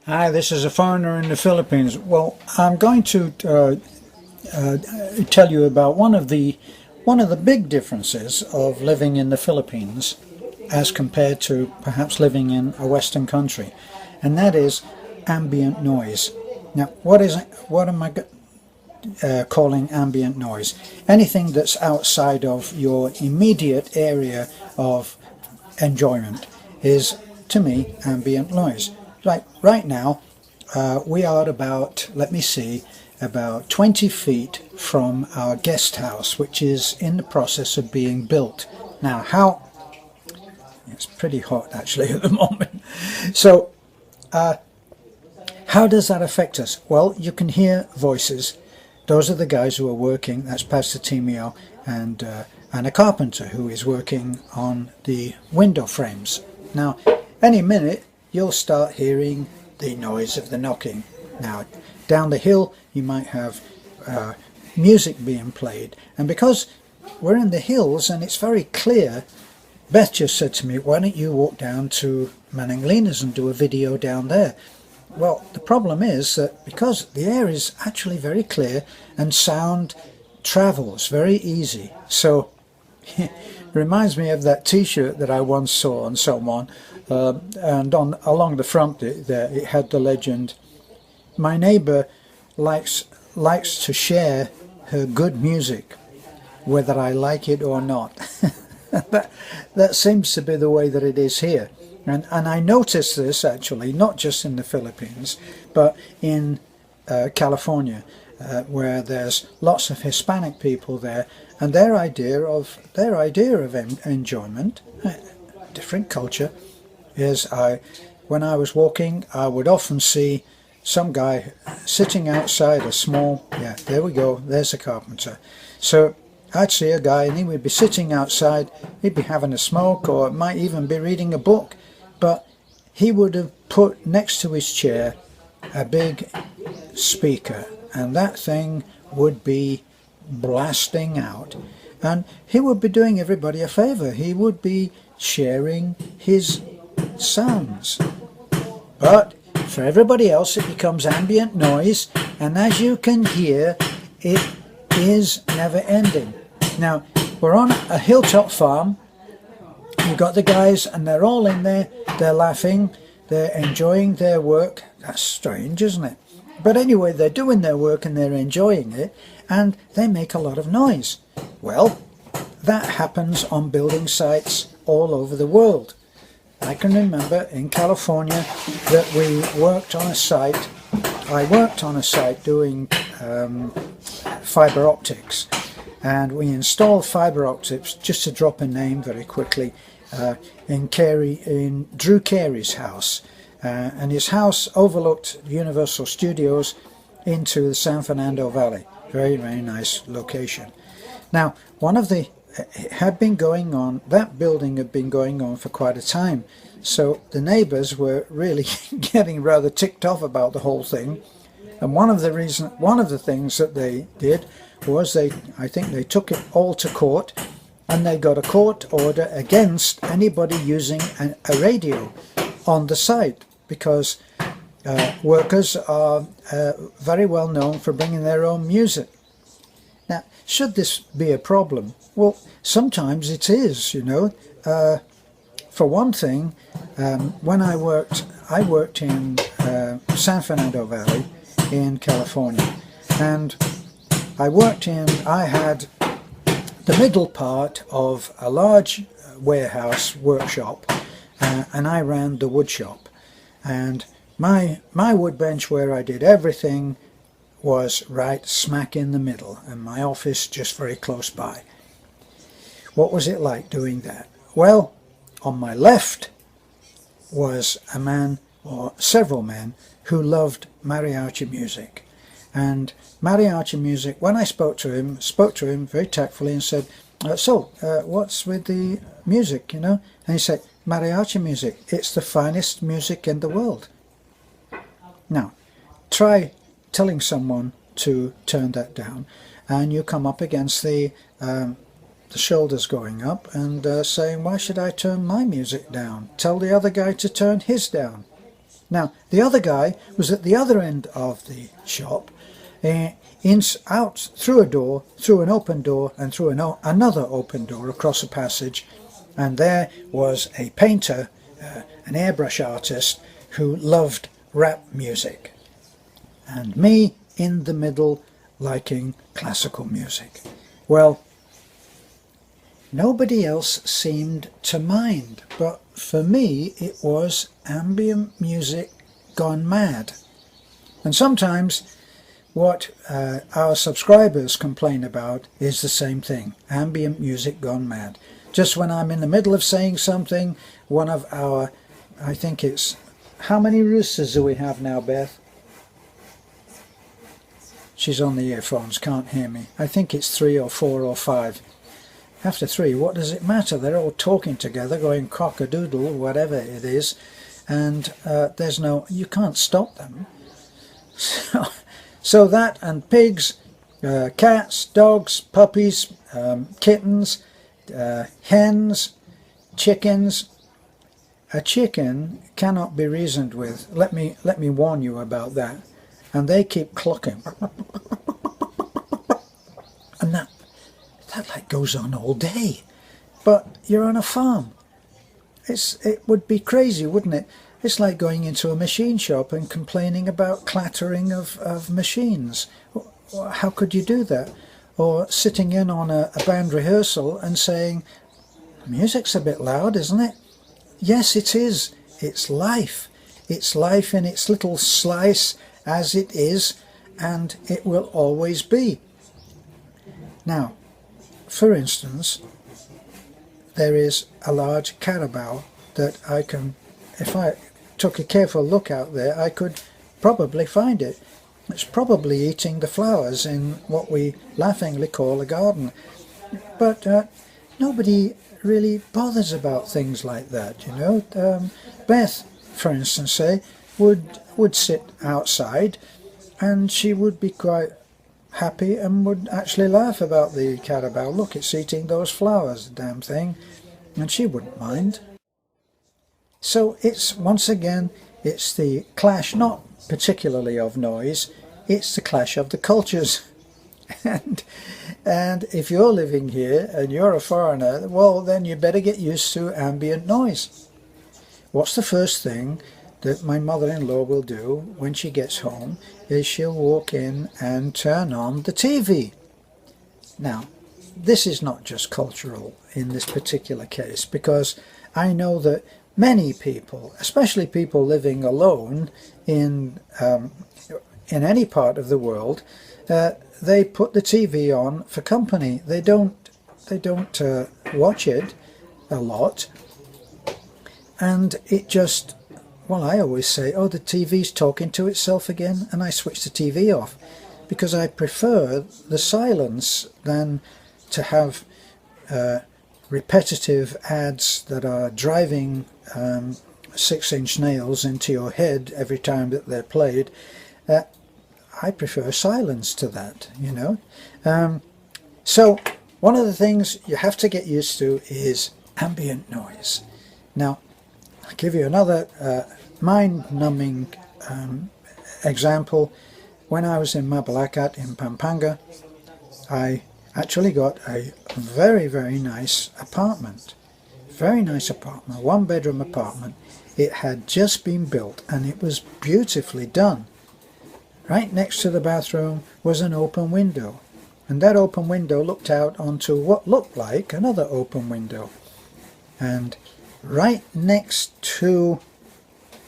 Hi, this is a foreigner in the Philippines. Well, I'm going to tell you about one of the big differences of living in the Philippines as compared to perhaps living in a Western country, and that is ambient noise. Now, what am I calling ambient noise? Anything that's outside of your immediate area of enjoyment is, to me, ambient noise. Like right now, we are about, let me see, about 20 feet from our guest house, which is in the process of being built. Now, it's pretty hot actually at the moment. So, how does that affect us? Well, you can hear voices. Those are the guys who are working. That's Pastor Timio and a carpenter who is working on the window frames. Now, any minute you'll start hearing the noise of the knocking. Now, down the hill you might have music being played, and because we're in the hills and it's very clear, Beth just said to me, why don't you walk down to Mananglinas and do a video down there? Well, the problem is that because the air is actually very clear and sound travels very easy. So it reminds me of that t-shirt that I once saw on someone, and along the front there it had the legend, my neighbour likes to share her good music, whether I like it or not. That seems to be the way that it is here. And I noticed this actually not just in the Philippines but in California, where there's lots of Hispanic people there, and their idea of enjoyment, different culture, is when I was walking I would often see some guy sitting outside a small, yeah, there we go, there's a carpenter. So I'd see a guy and he would be sitting outside, he'd be having a smoke or might even be reading a book, but he would have put next to his chair a big speaker, and that thing would be blasting out, and he would be doing everybody a favor. He would be sharing his sounds, but for everybody else it becomes ambient noise, and as you can hear, it is never ending. Now, we're on a hilltop farm. You've got the guys and they're all in there, they're laughing, they're enjoying their work. That's strange, isn't it? But anyway, they're doing their work and they're enjoying it, and they make a lot of noise. Well, that happens on building sites all over the world. I can remember in California that we worked on a site, I worked on a site doing fiber optics, and we installed fiber optics, just to drop a name very quickly, in Drew Carey's house, and his house overlooked Universal Studios into the San Fernando Valley. Very, very nice location. Now, it had been going on, that building had been going on for quite a time, so the neighbours were really getting rather ticked off about the whole thing. And one of the things that they did was I think they took it all to court, and they got a court order against anybody using a radio on the site, because workers are very well known for bringing their own music. Now, should this be a problem? Well, sometimes it is, you know. For one thing, when I worked in San Fernando Valley in California, and I had the middle part of a large warehouse workshop, and I ran the wood shop, and my wood bench where I did everything was right smack in the middle, and my office just very close by. What was it like doing that? Well, on my left was a man, or several men, who loved mariachi music. And mariachi music, when I spoke to him very tactfully and said, what's with the music, you know? And he said, mariachi music, it's the finest music in the world. Now, try telling someone to turn that down, and you come up against the shoulders going up and saying, why should I turn my music down? Tell the other guy to turn his down. Now, the other guy was at the other end of the shop, out through a door, through an open door, and through another open door across a passage, and there was a painter, an airbrush artist, who loved rap music, and me in the middle liking classical music. Well, nobody else seemed to mind, but for me it was ambient music gone mad. And sometimes what our subscribers complain about is the same thing, ambient music gone mad. Just when I'm in the middle of saying something, one of our, I think it's, how many roosters do we have now, Beth? She's on the earphones, can't hear me. I think it's 3 or 4 or 5. After 3, what does it matter? They're all talking together, going cock-a-doodle, whatever it is, and there's no, you can't stop them. So that and pigs, cats, dogs, puppies, kittens, hens, chickens. A chicken cannot be reasoned with. Let me warn you about that. And they keep clucking, and that like goes on all day. But you're on a farm. It would be crazy, wouldn't it? It's like going into a machine shop and complaining about clattering of machines. How could you do that? Or sitting in on a band rehearsal and saying, music's a bit loud, isn't it? Yes, it is. It's life. It's life in its little slice as it is, and it will always be. Now, for instance, there is a large carabao that I can, if I took a careful look out there, I could probably find it. It's probably eating the flowers in what we laughingly call a garden. But nobody really bothers about things like that, you know. Beth, for instance, say, would sit outside, and she would be quite happy and would actually laugh about the carabao. Look, it's eating those flowers, the damn thing. And she wouldn't mind. So it's, once again, it's the clash, not particularly of noise, it's the clash of the cultures. And if you're living here and you're a foreigner, well, then you better get used to ambient noise. What's the first thing that my mother-in-law will do when she gets home? Is she'll walk in and turn on the TV. Now, this is not just cultural in this particular case, because I know that many people, especially people living alone in any part of the world, they put the TV on for company. They don't watch it a lot, and it just, well, I always say, oh, the TV's talking to itself again, and I switch the TV off, because I prefer the silence than to have repetitive ads that are driving 6-inch nails into your head every time that they're played. I prefer silence to that, you know. So one of the things you have to get used to is ambient noise. Now, I'll give you another mind-numbing example. When I was in Mabalacat in Pampanga, I actually got a very, very nice apartment. Very nice apartment, 1-bedroom apartment. It had just been built and it was beautifully done. Right next to the bathroom was an open window, and that open window looked out onto what looked like another open window. And right next to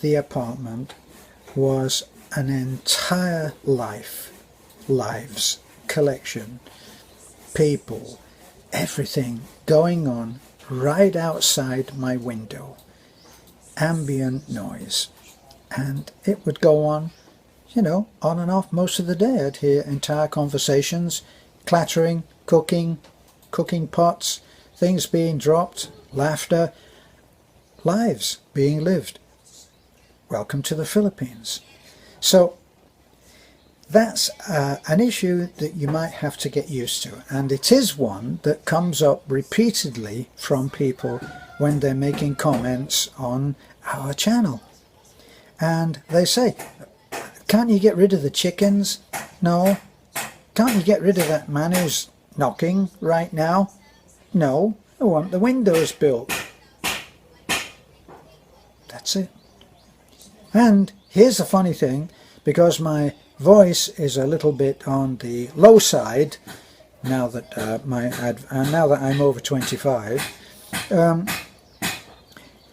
the apartment was an entire lives collection, people, everything going on right outside my window. Ambient noise. And it would go on, you know, on and off most of the day. I'd hear entire conversations, clattering, cooking pots, things being dropped, laughter, lives being lived. Welcome to the Philippines. So that's an issue that you might have to get used to, and it is one that comes up repeatedly from people when they're making comments on our channel. And they say, can't you get rid of the chickens? No. Can't you get rid of that man who's knocking right now? No, I want the windows built. That's it. And here's the funny thing, because my voice is a little bit on the low side now that now that I'm over 25,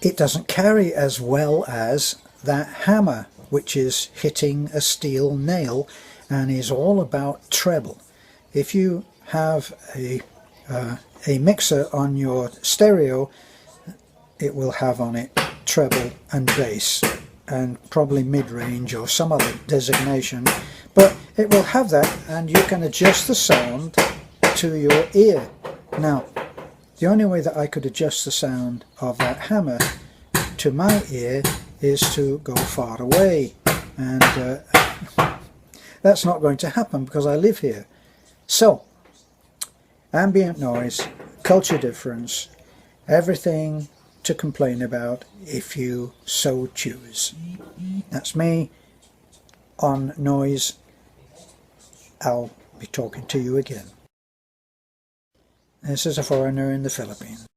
it doesn't carry as well as that hammer, which is hitting a steel nail and is all about treble. If you have a mixer on your stereo, it will have on it treble and bass and probably mid-range or some other designation, but it will have that, and you can adjust the sound to your ear. Now, the only way that I could adjust the sound of that hammer to my ear is to go far away, and that's not going to happen because I live here. So, ambient noise, culture difference, everything to complain about if you so choose. That's me on noise. I'll be talking to you again. This is a foreigner in the Philippines.